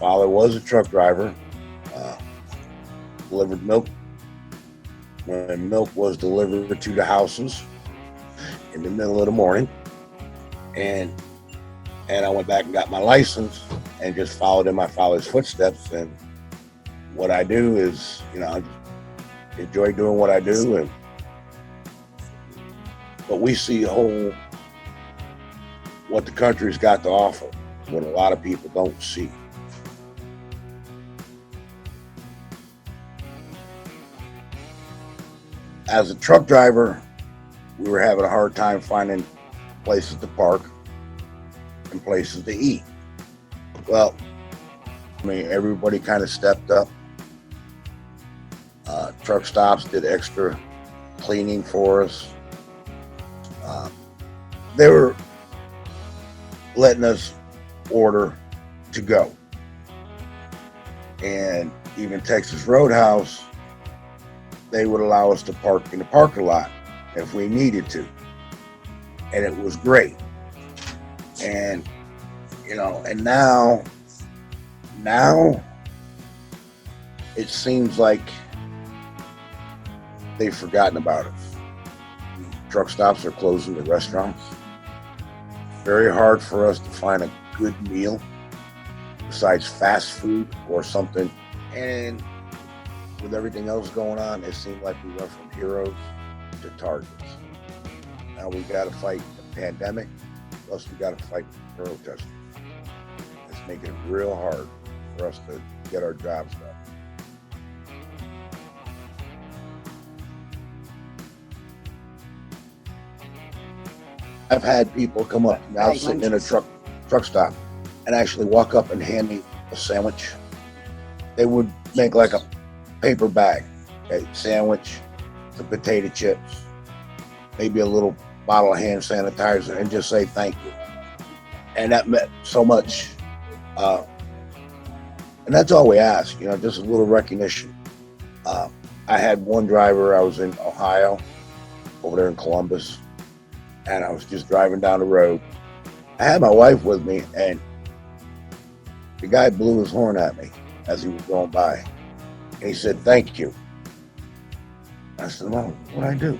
father was a truck driver, uh, delivered milk when milk was delivered to the houses in the middle of the morning. And I went back and got my license and just followed in my father's footsteps. And what I do is, I enjoy doing what I do. But we see what the country's got to offer, what a lot of people don't see. As a truck driver, we were having a hard time finding places to park and places to eat. Well, everybody kind of stepped up. Truck stops did extra cleaning for us. They were letting us order to go. And even Texas Roadhouse, they would allow us to park in the parking lot if we needed to. And it was great. And, and now it seems like they've forgotten about us. Truck stops are closing the restaurants. Very hard for us to find a good meal besides fast food or something. And with everything else going on, it seemed like we went from heroes to targets. Now we got to fight the pandemic, plus we got to fight protesting. It's making it real hard for us to get our jobs done. I've had people come up to me. I was sitting in a truck stop and actually walk up and hand me a sandwich. They would make like a paper bag, okay, sandwich, the potato chips, maybe a little bottle of hand sanitizer, and just say thank you. And that meant so much. And that's all we ask, just a little recognition. I had one driver, I was in Ohio, over there in Columbus, and I was just driving down the road. I had my wife with me, and the guy blew his horn at me as he was going by. And he said, thank you. I said, well, what'd I do?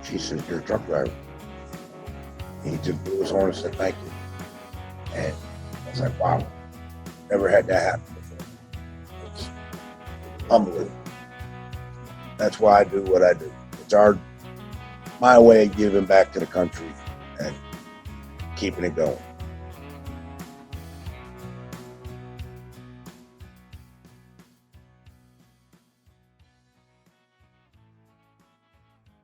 She said, you're a truck driver. And he just blew his horn and said, thank you. And I was like, wow, never had that happen before. It's humbling. That's why I do what I do. It's my way of giving back to the country and keeping it going.